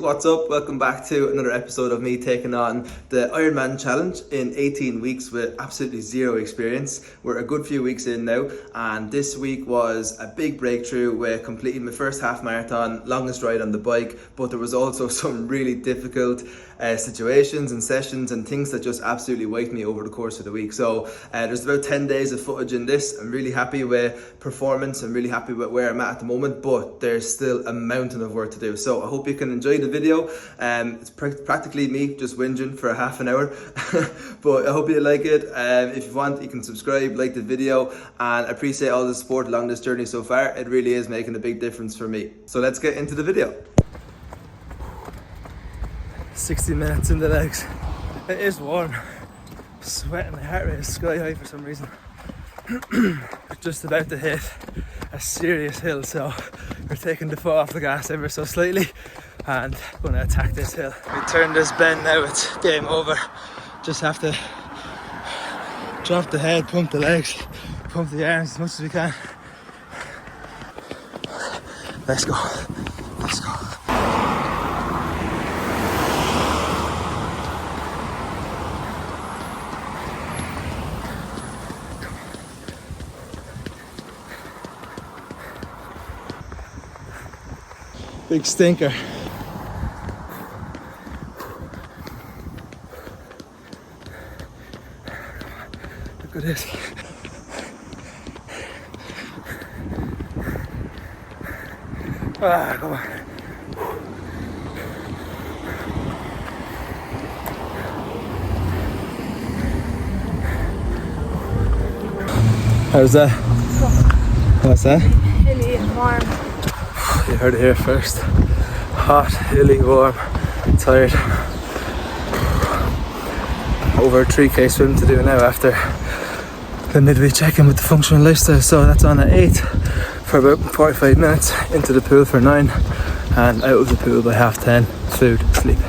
what's up? Welcome back to another episode of me taking on the Ironman challenge in 18 weeks with absolutely zero experience. We're a good few weeks in now, and this week was a big breakthrough with completing my first half marathon, longest ride on the bike, but there was also some really difficult situations and sessions and things that just absolutely waked me over the course of the week. So there's about 10 days of footage in this. I'm really happy with performance. I'm really happy with where I'm at the moment, but there's still a mountain of work to do. So I hope you can enjoy the video. It's practically me just whinging for a half an hour, but I hope you like it. If you want, you can subscribe, like the video, and I appreciate all the support along this journey so far. It really is making a big difference for me. So let's get into the video. 60 minutes in the legs. It is warm. Sweating, my heart rate is sky high for some reason. Just about to hit a serious hill, so we're taking the foot off the gas ever so slightly and going to attack this hill. We turn this bend now, it's game over. Just have to drop the head, pump the legs, pump the arms as much as we can. Let's go. Let's go. Big stinker. Look at this. Ah, come on. How's that? What's that? Hilly and warm. You heard it here first. Hot, hilly, warm, tired. Over a 3k swim to do now after the midweek check-in with the functional lifestyle. So that's on at 8 for about 45 minutes, into the pool for 9, and out of the pool by 10:30, food, sleep.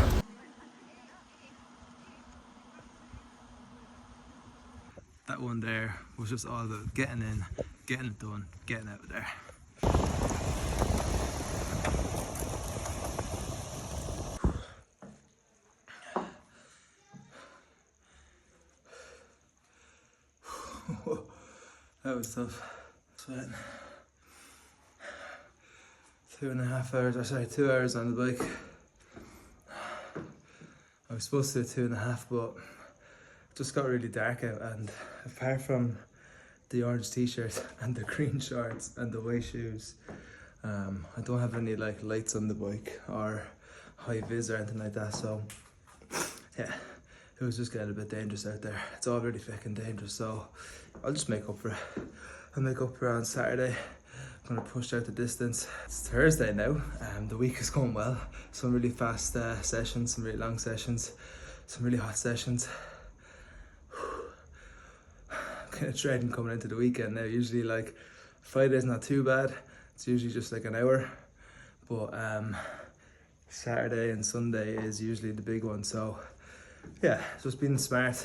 That one there was just all about getting in, getting it done, getting out of there. That was tough. Sweating. 2.5 hours, or sorry, 2 hours on the bike. I was supposed to do 2.5, but it just got really dark out, and apart from the orange t-shirt and the green shorts and the white shoes, I don't have any like lights on the bike or high vis or anything like that, so yeah, it was just getting a bit dangerous out there. It's already fucking dangerous, so I'll just make up for it. I'll make up for it on Saturday. I'm gonna push out the distance. It's Thursday now, the week is going well. Some really fast sessions, some really long sessions, some really hot sessions. Kind of dreading coming into the weekend now. Usually like Friday's not too bad. It's usually just like an hour, but Saturday and Sunday is usually the big one. So yeah, just being smart,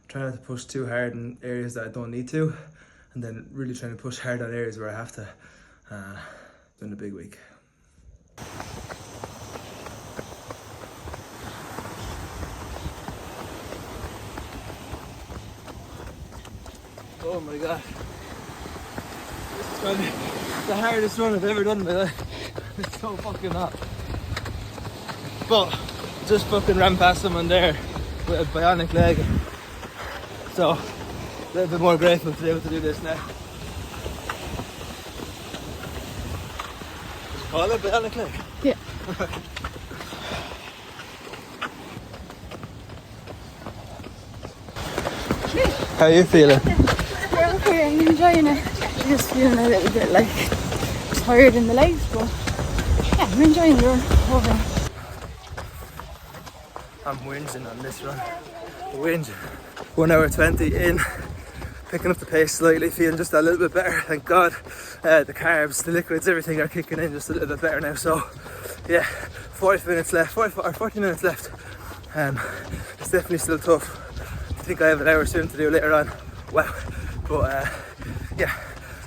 trying not to push too hard in areas that I don't need to, and then really trying to push hard on areas where I have to. It's been a big week. Oh my god, this is going to be the hardest run I've ever done in my life. It's so fucking hot. But just fucking ran past someone there with a bionic leg, so a little bit more grateful to be able to do this now. Did you call it a bionic leg? Yeah. How are you feeling? Okay, I'm enjoying it. I'm just feeling a little bit like tired in the legs, but yeah, I'm enjoying the run overall. I'm whinging on this run. Whinging. 1 hour 20 in, picking up the pace slightly, feeling just a little bit better, thank God. The carbs, the liquids, everything are kicking in just a little bit better now. So yeah, 40 minutes left. It's definitely still tough. I think I have an hour swim to do later on. Wow. But yeah,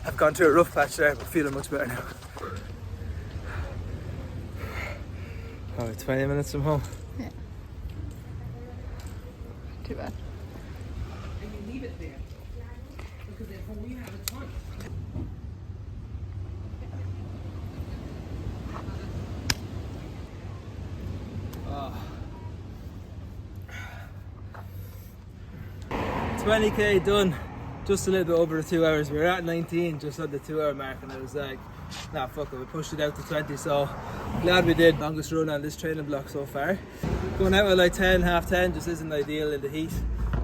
I've gone through a rough patch there, but feeling much better now. Probably 20 minutes from home. Yeah. Too bad. And you leave it there. Because at home you have a ton. Oh. 20k done. Just a little bit over the 2 hours. We were at 19, just at the 2 hour mark, and I was like, nah, fuck it, we pushed it out to 20, so glad we did. Longest run on this training block so far. Going out at like 10, half 10 just isn't ideal in the heat.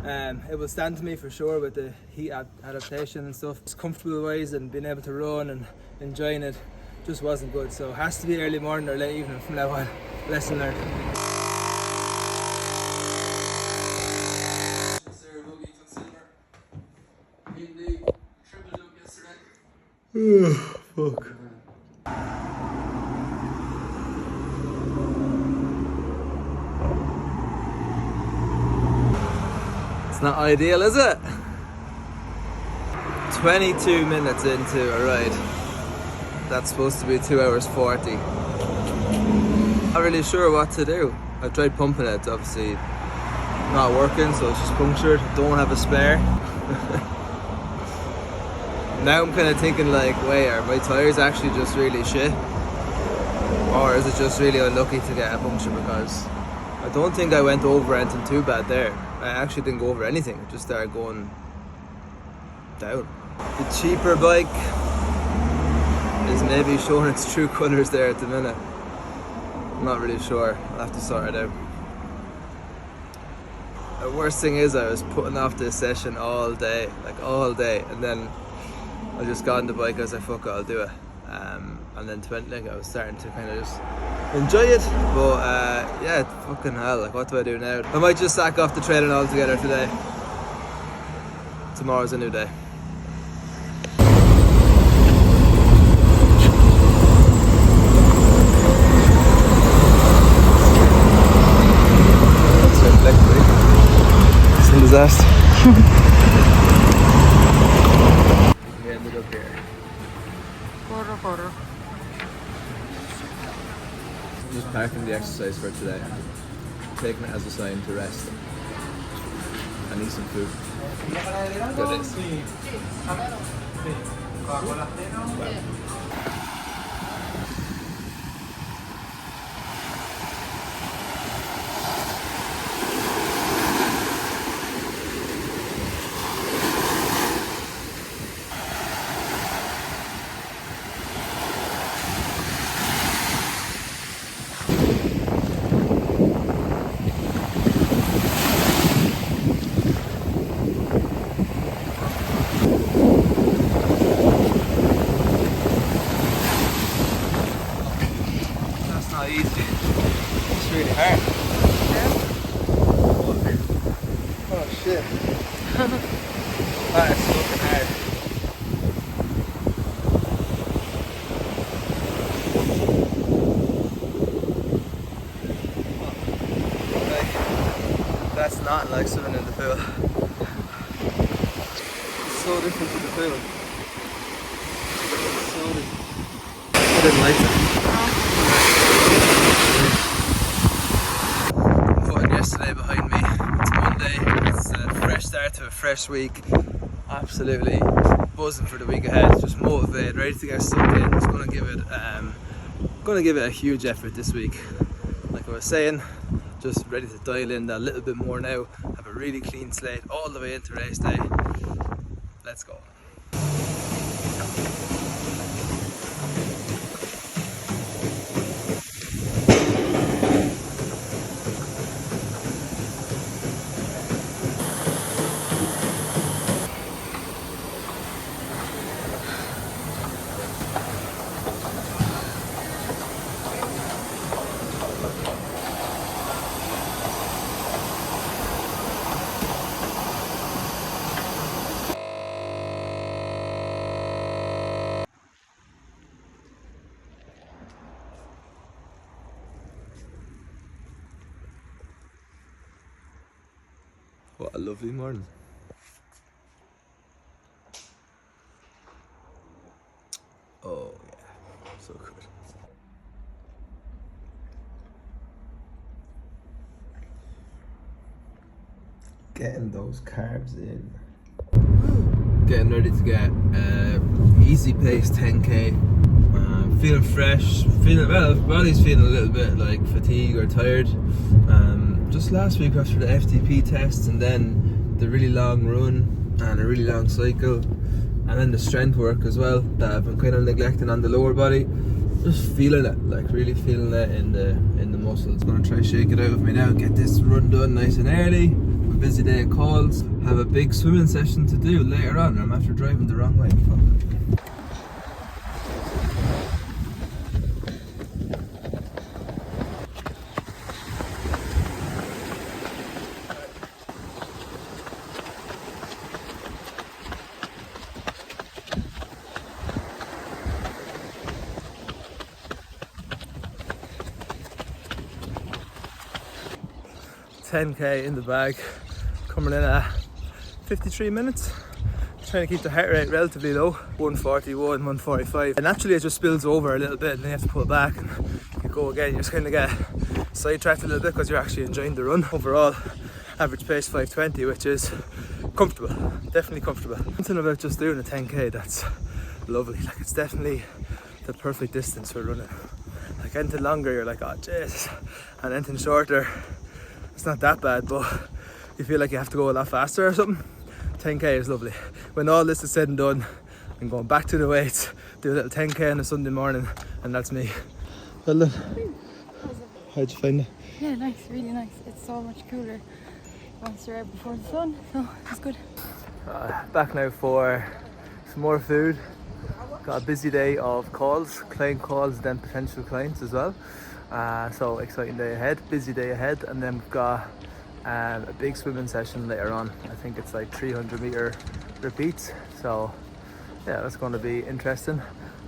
It will stand to me for sure with the heat adaptation and stuff. It's comfortable wise, and being able to run and enjoying it just wasn't good. So it has to be early morning or late evening from now on. Lesson learned. Fuck. It's not ideal, is it? 22 minutes into a ride. That's supposed to be 2 hours 40. Not really sure what to do. I tried pumping it, it's obviously not working, so it's just punctured. Don't have a spare. Now I'm kind of thinking like, wait, are my tyres actually just really shit? Or is it just really unlucky to get a puncture? Because I don't think I went over anything too bad there. I actually didn't go over anything, it just started going down. The cheaper bike is maybe showing its true colours there at the minute. I'm not really sure, I'll have to sort it out. The worst thing is I was putting off this session all day, and then I just got on the bike. I was like, fuck it, I'll do it. And then I was starting to kind of just enjoy it. But yeah, fucking hell, like what do I do now? I might just sack off the training altogether today. Tomorrow's a new day. It's a disaster. We ended up here. Just parking the exercise for today. Taking it as a sign to rest. I need some food. Good is. Not easy. It's really hard. Oh shit. That is fucking hard. Like, that's not like swimming in the pool. It's so different to the pool. It's so different. I didn't like that. Yesterday behind me. It's Monday. It's a fresh start to a fresh week. Absolutely buzzing for the week ahead. Just motivated, ready to get stuck in. Just gonna give it a huge effort this week. Like I was saying, just ready to dial in that little bit more now. Have a really clean slate all the way into race day. Let's go. What a lovely morning. Oh yeah, so good. Getting those carbs in. Getting ready to get easy pace 10k. Feeling fresh, feeling well. Body's feeling a little bit like fatigue or tired. Just last week after the FTP tests, and then the really long run and a really long cycle, and then the strength work as well that I've been kind of neglecting on the lower body. Just feeling it, like really feeling it in the muscles. Gonna try shake it out with me now. Get this run done nice and early. A busy day of calls. Have a big swimming session to do later on. I'm after driving the wrong way. Fuck. 10k in the bag, coming in at 53 minutes. Trying to keep the heart rate relatively low, 141, 145. And naturally it just spills over a little bit, and then you have to pull it back and you go again. You just kind of get sidetracked a little bit because you're actually enjoying the run. Overall, average pace 520, which is comfortable, definitely comfortable. Something about just doing a 10k that's lovely. Like, it's definitely the perfect distance for running. Like, anything longer you're like, oh jeez, and anything shorter it's not that bad, but you feel like you have to go a lot faster or something. 10k is lovely. When all this is said and done, I'm going back to the weights, do a little 10k on a Sunday morning, and that's me. Well done. How'd you find it? Yeah, nice, really nice. It's so much cooler once you're out before the sun, so it's good. Back now for some more food. Got a busy day of calls, client calls, then potential clients as well. So exciting day ahead, busy day ahead, and then we've got a big swimming session later on. I think it's like 300 meter repeats, so yeah, that's going to be interesting.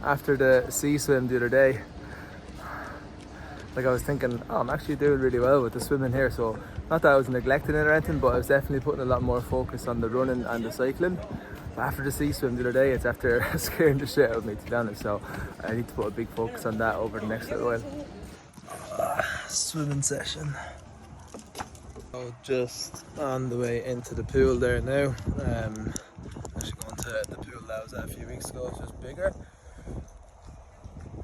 After the sea swim the other day, like I was thinking, oh, I'm actually doing really well with the swimming here, so not that I was neglecting it or anything, but I was definitely putting a lot more focus on the running and the cycling. But after the sea swim the other day, it's after scaring the shit out of me, to be honest, so I need to put a big focus on that over the next little while. Swimming session. So just on the way into the pool there now. Actually going to the pool that I was at a few weeks ago. It's just bigger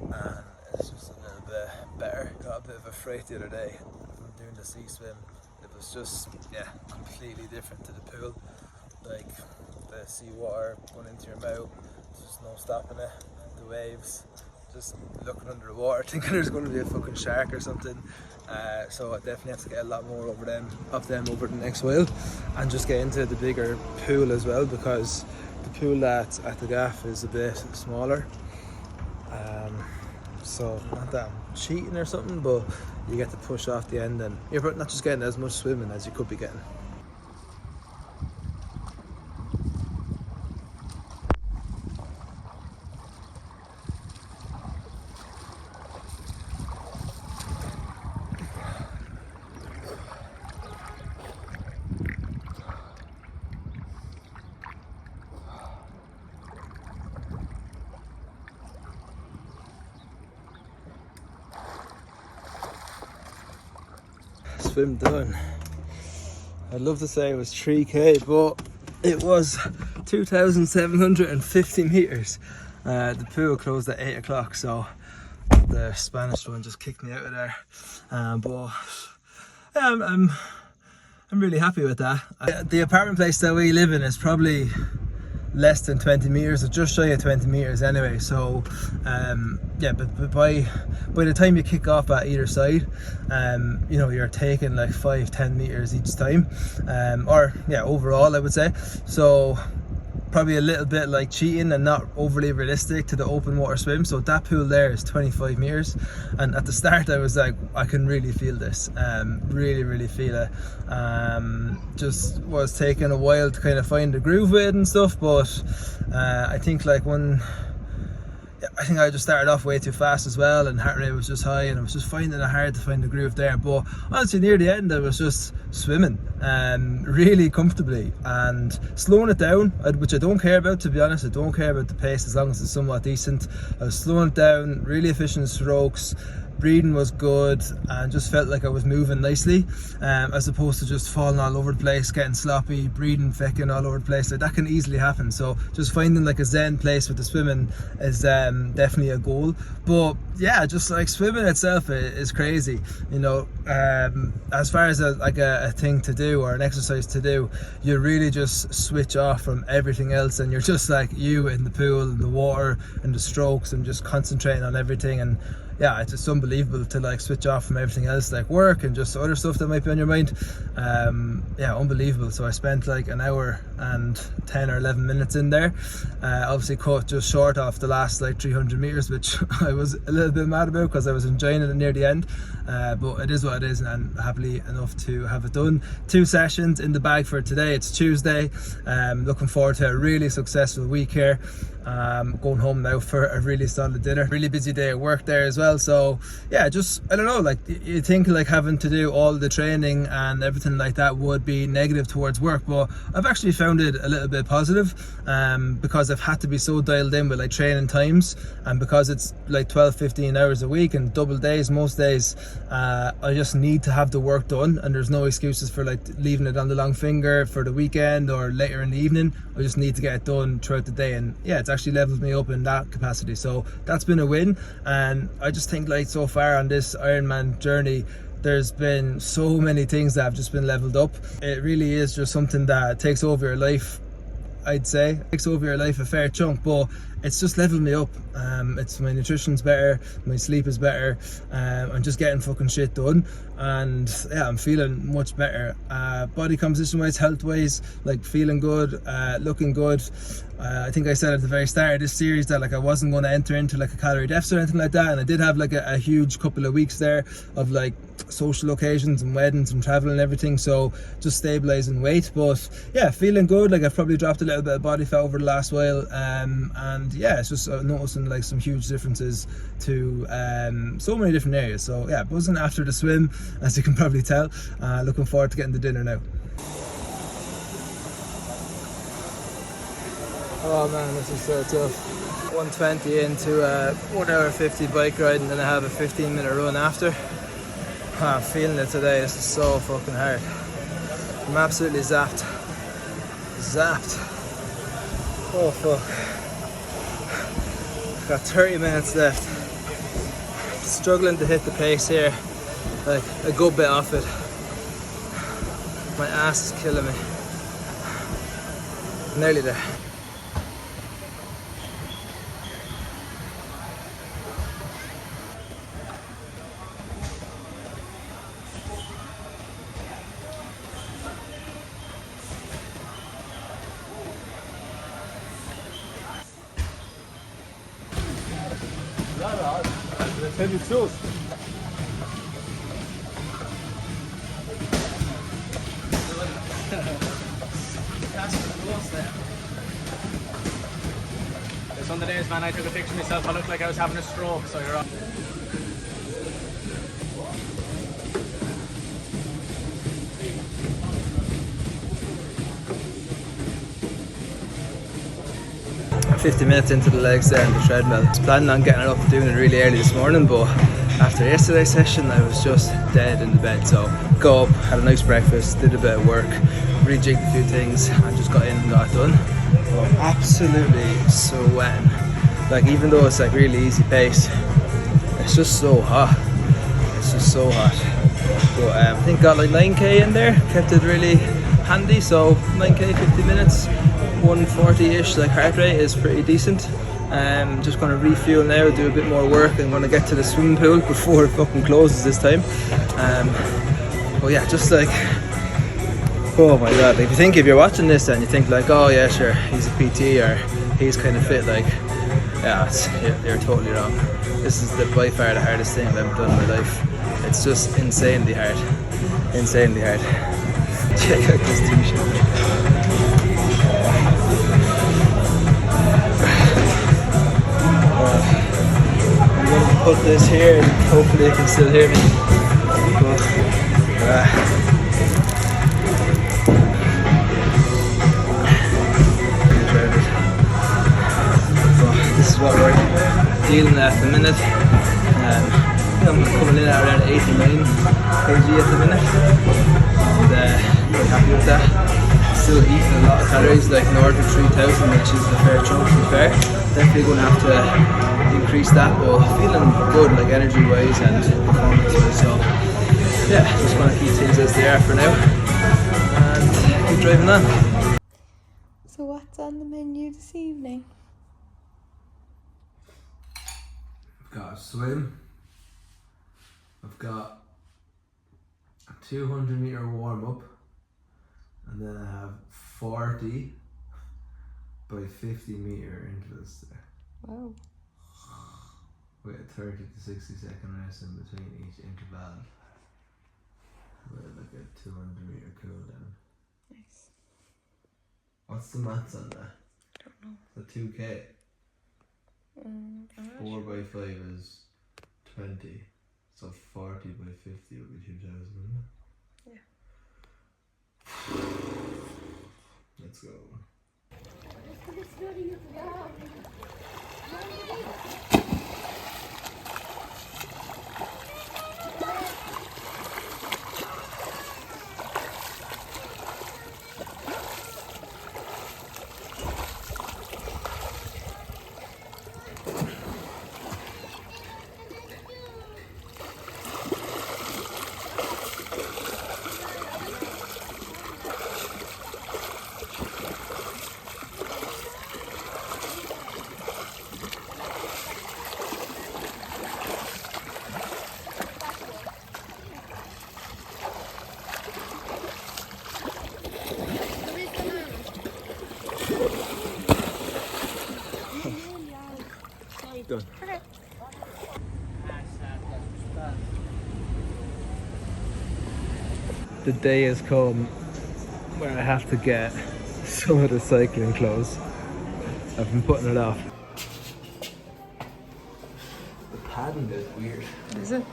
and it's just a little bit better. Got a bit of a fright the other day from doing the sea swim. It was just, yeah, completely different to the pool. Like the sea water going into your mouth, there's just no stopping it. The waves, just looking under the water thinking there's going to be a fucking shark or something. So I definitely have to get a lot more of them over the next while, and just get into the bigger pool as well, because the pool that's at the gaff is a bit smaller. So not that I'm cheating or something, but you get to push off the end and you're not just getting as much swimming as you could be getting. Swim done. I'd love to say it was 3k, but it was 2,750 meters. The pool closed at 8 o'clock, so the Spanish one just kicked me out of there. But yeah, I'm really happy with that. The apartment place that we live in is probably less than 20 meters, or just shy of 20 meters anyway, so yeah, but by the time you kick off at either side, you know, you're taking like 5-10 meters each time, or yeah, overall I would say. So probably a little bit like cheating and not overly realistic to the open water swim. So that pool there is 25 meters, and at the start I was like, I can really feel this, really feel it. Just was taking a while to kind of find the groove with it and stuff, but I think I just started off way too fast as well, and heart rate was just high, and I was just finding it hard to find the groove there. But honestly, near the end I was just swimming really comfortably and slowing it down, which I don't care about, to be honest. I don't care about the pace as long as it's somewhat decent. I was slowing it down, really efficient strokes, breathing was good and just felt like I was moving nicely, as opposed to just falling all over the place, getting sloppy, breathing fecking all over the place. Like that can easily happen. So just finding like a zen place with the swimming is definitely a goal. But yeah, just like swimming itself is crazy, you know. As far as a thing to do or an exercise to do, you really just switch off from everything else, and you're just like you in the pool and the water and the strokes and just concentrating on everything. And yeah, it's just unbelievable to like switch off from everything else, like work and just other stuff that might be on your mind. Yeah, unbelievable. So I spent like an hour and 10 or 11 minutes in there. Obviously cut just short off the last like 300 meters, which I was a little bit mad about because I was enjoying it near the end. But it is what it is, and I'm happily enough to have it done. 2 sessions in the bag for today. It's Tuesday. Looking forward to a really successful week here. Going home now for a really solid dinner. Really busy day at work there as well. So yeah, just I don't know, like you think like having to do all the training and everything like that would be negative towards work, but I've actually found it a little bit positive, because I've had to be so dialed in with like training times, and because it's like 12-15 hours a week and double days most days, I just need to have the work done, and there's no excuses for like leaving it on the long finger for the weekend or later in the evening. I just need to get it done throughout the day, and yeah, it's actually leveled me up in that capacity. So that's been a win. And I just think like so far on this Ironman journey, there's been so many things that have just been leveled up. It really is just something that takes over your life. I'd say it takes over your life a fair chunk, but it's just leveled me up. It's my nutrition's better, my sleep is better, I'm just getting fucking shit done, and yeah, I'm feeling much better, body composition wise, health wise, like feeling good, looking good. I think I said at the very start of this series that like I wasn't going to enter into like a calorie deficit or anything like that, and I did have like a huge couple of weeks there of like social occasions and weddings and travel and everything, so just stabilizing weight. But yeah, feeling good. Like I've probably dropped a little bit of body fat over the last while, and yeah, it's just noticing like some huge differences to so many different areas. So yeah, buzzing after the swim, as you can probably tell. Looking forward to getting the dinner now. Oh man, this is so tough. 120 into a 1 hour 50 bike ride, and then I have a 15-minute run after. I'm feeling it today. This is so fucking hard. I'm absolutely zapped. Oh fuck. Got 30 minutes left. Struggling to hit the pace here. Like a good bit off it. My ass is killing me. Nearly there. Heavy sauce. It's one of the days, man, I took a picture of myself. I looked like I was having a stroke, so you're on. I'm 50 minutes into the legs there in the treadmill. I was planning on getting it up and doing it really early this morning, but after yesterday's session I was just dead in the bed. So go up, had a nice breakfast, did a bit of work, rejigged a few things, and just got in and got it done. But absolutely sweating. Like even though it's like really easy pace, it's just so hot. It's just so hot. But I think got like 9k in there, kept it really handy. So 9k, 50 minutes. 140-ish, like heart rate is pretty decent. Just gonna refuel now, do a bit more work, and gonna get to the swimming pool before it fucking closes this time. But yeah, just like, oh my god, like if you're watching this and you think like, oh yeah, sure, he's a PT or he's kind of fit, like, yeah, you're totally wrong. This is by far the hardest thing I've ever done in my life. It's just insanely hard. Check out this t-shirt. I'm going to put this here and hopefully you can still hear me. This is what we're dealing at the minute. I'm going to kg at the minute, and very happy with that. Still eating a lot of calories, like north of 3,000, which is a fair chunk to be fair. Definitely going to have to increase that, but feeling good, like energy wise and performance wise. So yeah, just want to keep things as they are for now and keep driving on. So what's on the menu this evening? I've got a swim, I've got a 200 meter warm up, and then I have 40 by 50 meter intervals there. Wow. With a 30 to 60 second rest in between each interval. With like a 200 meter cool down. Nice. What's the maths on that? Don't know. The 2k. I'm not 4 sure. by 5 is 20. So 40 by 50 would be 2,000, wouldn't it? Yeah. Let's go. Done. The day has come where I have to get some of the cycling clothes. I've been putting it off. The padding is weird. Is it?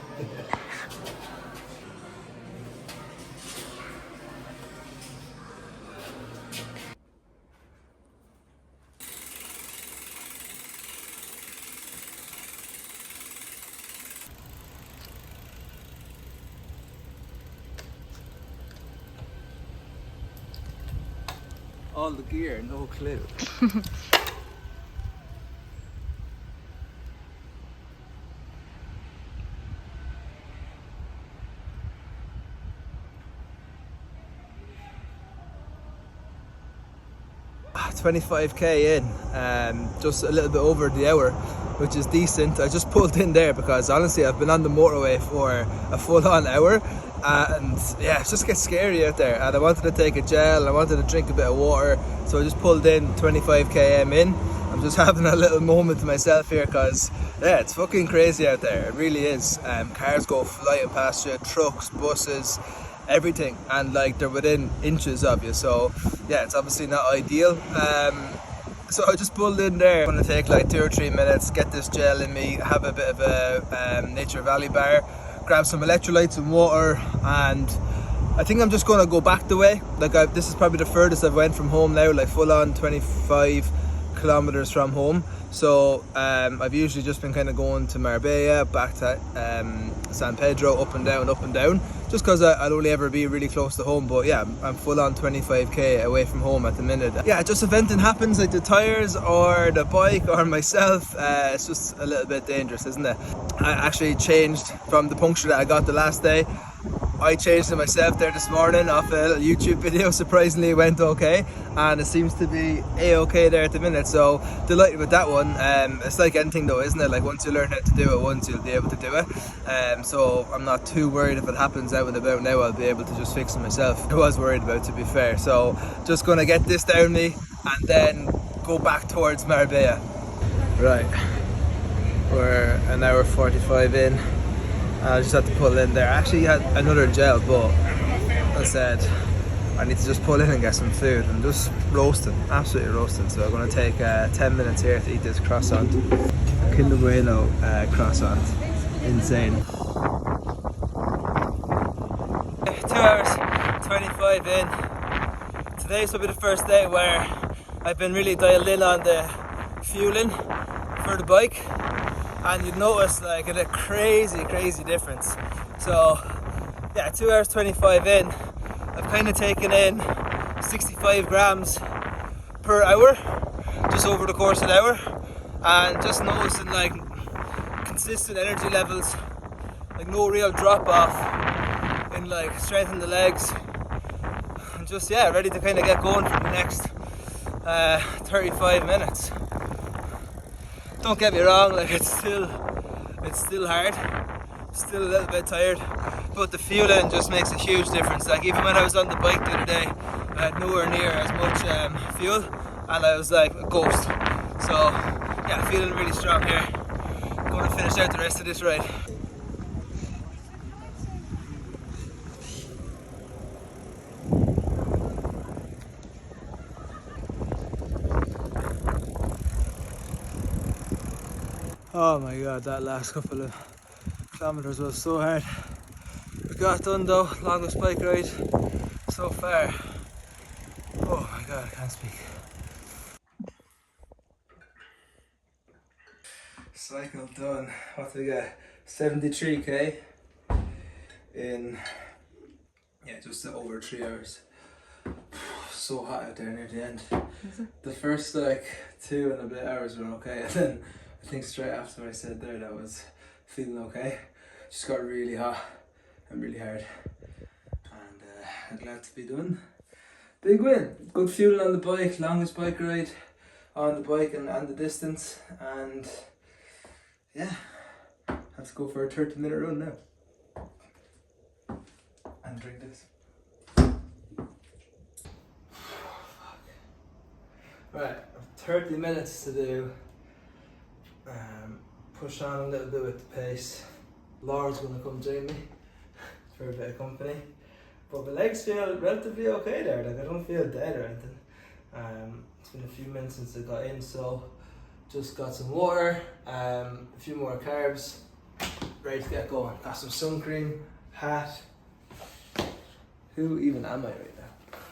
All the gear, no clue. Ah, 25k in, just a little bit over the hour, which is decent. I just pulled in there because honestly I've been on the motorway for a full-on hour, and yeah, it just gets scary out there, and I wanted to take a gel, I wanted to drink a bit of water, so I just pulled in 25 km in. I'm just having a little moment to myself here because yeah, it's fucking crazy out there, it really is. Cars go flying past you, trucks, buses, everything, and like they're within inches of you, so yeah, it's obviously not ideal. So I just pulled in there. I'm going to take like 2 or 3 minutes, get this gel in me, have a bit of a Nature Valley bar, grab some electrolytes and water, and I think I'm just going to go back the way. Like this is probably the furthest I've went from home now, like full on 25 kilometers from home. So I've usually just been kind of going to Marbella, back to San Pedro, up and down, just because I'll only ever be really close to home. But yeah, I'm full on 25k away from home at the minute. Yeah, just if anything happens, like the tires or the bike or myself, it's just a little bit dangerous, isn't it? I actually changed from the puncture that I got the last day. I changed it myself there this morning off a YouTube video. Surprisingly, it went okay, and it seems to be a-okay there at the minute, so delighted with that one. It's like anything though, isn't it? Like once you learn how to do it once, you'll be able to do it. So I'm not too worried if it happens out and about now. I'll be able to just fix it myself. I was worried about it, to be fair, so just gonna get this down me and then go back towards Marbella. Right, we're an hour 45 in. I just had to pull in there. I actually had another gel, but I said I need to just pull in and get some food. I'm just roasting, absolutely roasting. So I'm going to take 10 minutes here to eat this croissant. Kinder Bueno croissant. Insane. 2 hours 25 in. Today's will be the first day where I've been really dialed in on the fueling for the bike. And you'd notice like a crazy difference. So yeah, 2 hours 25 in, I've kind of taken in 65 grams per hour, just over the course of an hour, and just noticing like consistent energy levels, like no real drop off in like strength in the legs, and just yeah, ready to kind of get going for the next 35 minutes. Don't get me wrong, like it's still hard, still a little bit tired, but the fueling just makes a huge difference. Like even when I was on the bike the other day, I had nowhere near as much fuel, and I was like a ghost. So yeah, feeling really strong here. Going to finish out the rest of this ride. Oh my god, that last couple of kilometers was so hard. We got done though, longest bike ride so far. Oh my god, I can't speak. Cycle done. What did we get? 73k in just over 3 hours. So hot out there near the end. The first like 2 and a bit hours were okay, and then I think straight after I said there that was feeling okay. Just got really hot and really hard, and I'm glad to be done. Big win, good fuel on the bike, longest bike ride on the bike and the distance, and yeah, have to go for a 30-minute run now and drink this. Right, 30 minutes to do. Push on a little bit with the pace. Laura's going to come join me for a bit of company. But my legs feel relatively okay there, like I don't feel dead or anything. It's been a few minutes since I got in, so just got some water, a few more carbs, ready to get going. Got some sun cream, hat. Who even am I right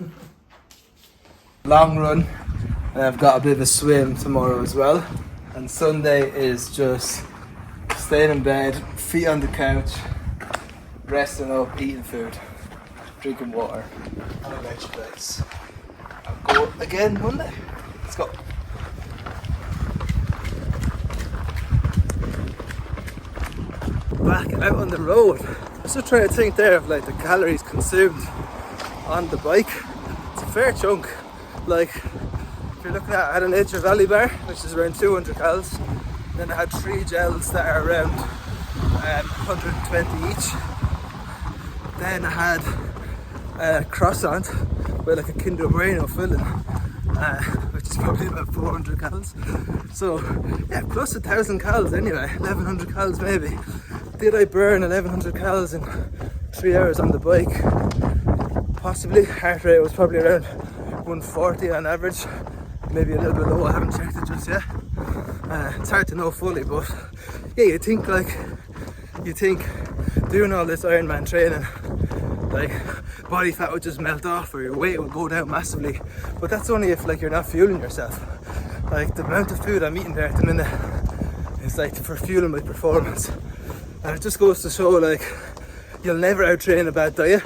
now? Long run, and I've got a bit of a swim tomorrow as well. And Sunday is just staying in bed, feet on the couch, resting up, eating food, drinking water, and an exercise. I'll go again Monday. Let's go. Back out on the road. I was just trying to think there of like the calories consumed on the bike. It's a fair chunk. Like, if you're looking at, I had an Nature Valley bar, which is around 200 calories. Then I had 3 gels that are around 120 each. Then I had a croissant with like a Kinder Bueno filling, which is probably about 400 calories. So yeah, plus 1,000 calories anyway, 1,100 calories maybe. Did I burn 1,100 calories in 3 hours on the bike? Possibly. Heart rate was probably around 140 on average, maybe a little bit low, I haven't checked it just yet. It's hard to know fully, but yeah, you think doing all this Ironman training, like body fat would just melt off or your weight would go down massively, but that's only if like you're not fueling yourself. Like the amount of food I'm eating there at the minute is like for fueling my performance, and it just goes to show like you'll never out-train a bad diet.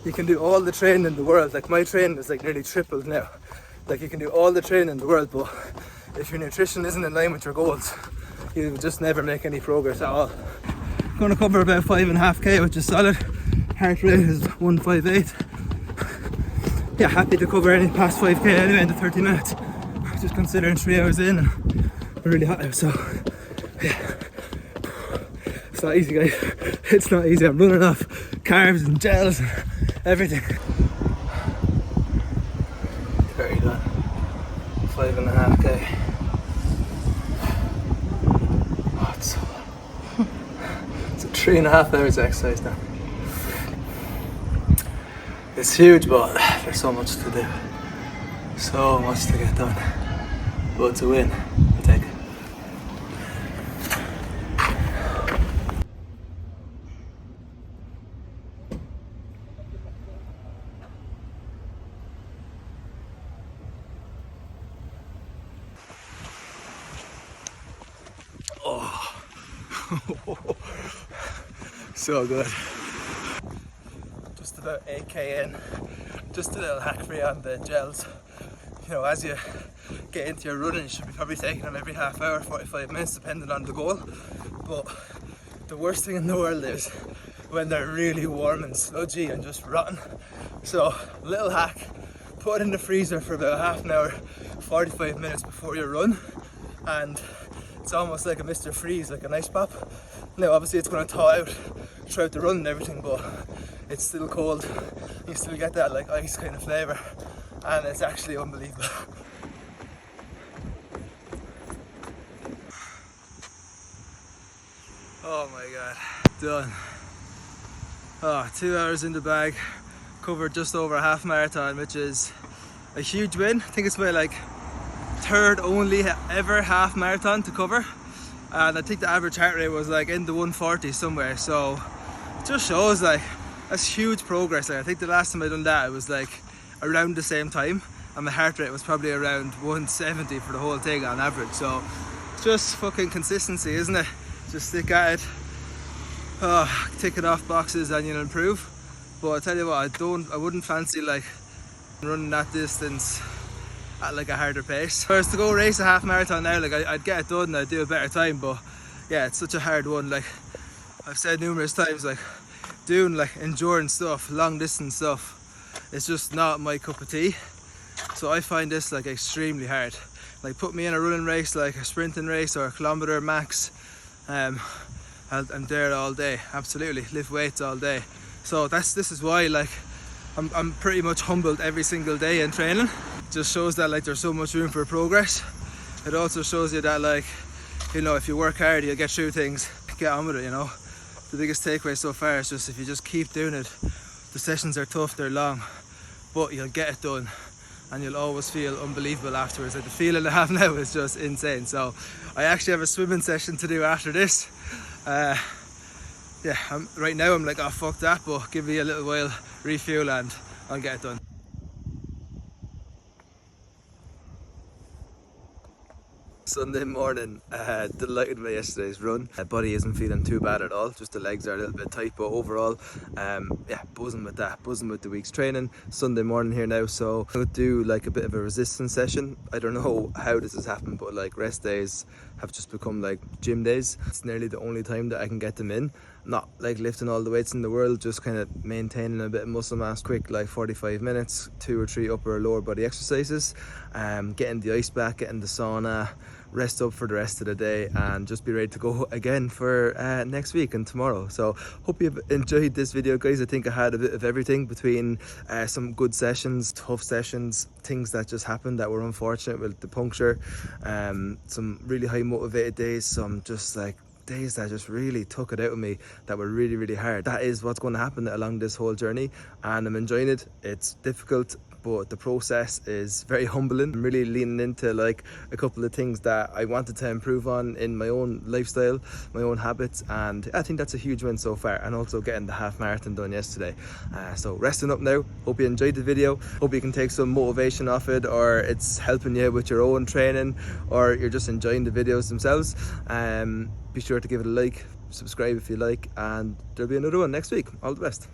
You can do all the training in the world, like my training is like nearly tripled now. Like you can do all the training in the world, but if your nutrition isn't in line with your goals, you will just never make any progress at all. I'm going to cover about 5.5k, which is solid. Heart rate is 158. Yeah, happy to cover any past 5k anyway in the 30 minutes. Just considering 3 hours in and we're really hot out, so yeah. It's not easy, guys. It's not easy. I'm running off carbs and gels and everything. Very done. 5.5k. Oh, it's a 3.5 hours exercise now. It's huge, but there's so much to do. So much to get done. But to win, I'll take it. Oh, so good. about 8k in. Just a little hack for you on the gels. You know, as you get into your running, you should be probably taking them every half hour, 45 minutes, depending on the goal. But the worst thing in the world is when they're really warm and sludgy and just rotten. So, little hack, put it in the freezer for about half an hour, 45 minutes before your run, and it's almost like a Mr. Freeze, like an ice pop. Now obviously it's going to thaw out throughout the run and everything, but it's still cold. You still get that like ice kind of flavour, and it's actually unbelievable. Oh my god, done. Oh, 2 hours in the bag, covered just over a half marathon, which is a huge win. I think it's my like third only ever half marathon to cover, and I think the average heart rate was like in the 140 somewhere, so it just shows like that's huge progress. Like, I think the last time I done that it was like around the same time, and my heart rate was probably around 170 for the whole thing on average. So it's just fucking consistency, isn't it? Just stick at it, ticking off boxes and you'll improve. But I tell you what, I wouldn't fancy like running that distance at like a harder pace. Whereas to go race a half marathon now, like I'd get it done and I'd do a better time, but yeah, it's such a hard one. Like I've said numerous times, like doing like endurance stuff, long distance stuff, it's just not my cup of tea. So I find this like extremely hard. Like put me in a running race, like a sprinting race or a kilometre max, I'm there all day, absolutely, lift weights all day. So this is why like I'm pretty much humbled every single day in training. It just shows that like there's so much room for progress. It also shows you that like, you know, if you work hard you'll get through things, get on with it, you know. The biggest takeaway so far is just if you just keep doing it, the sessions are tough, they're long, but you'll get it done and you'll always feel unbelievable afterwards. Like the feeling I have now is just insane. So I actually have a swimming session to do after this. Yeah, right now I'm like, oh fuck that, but give me a little while, refuel and I'll get it done. Sunday morning, delighted with yesterday's run. My body isn't feeling too bad at all, just the legs are a little bit tight, but overall, yeah, buzzing with that, buzzing with the week's training. Sunday morning here now, so I'm going to do like a bit of a resistance session. I don't know how this has happened, but like rest days have just become like gym days. It's nearly the only time that I can get them in. Not like lifting all the weights in the world, just kind of maintaining a bit of muscle mass quick, like 45 minutes, 2 or 3 upper or lower body exercises, getting the ice back, getting the sauna, rest up for the rest of the day and just be ready to go again for next week and tomorrow. So hope you've enjoyed this video, guys. I think I had a bit of everything between some good sessions, tough sessions, things that just happened that were unfortunate with the puncture, some really high motivated days, some just like days that just really took it out of me that were really, really hard. That is what's going to happen along this whole journey, and I'm enjoying it. It's difficult, but the process is very humbling. I'm really leaning into like a couple of things that I wanted to improve on in my own lifestyle, my own habits, and I think that's a huge win so far. And also getting the half marathon done yesterday. So resting up now. Hope you enjoyed the video. Hope you can take some motivation off it, or it's helping you with your own training, or you're just enjoying the videos themselves. Be sure to give it a like, subscribe if you like, and there'll be another one next week. All the best.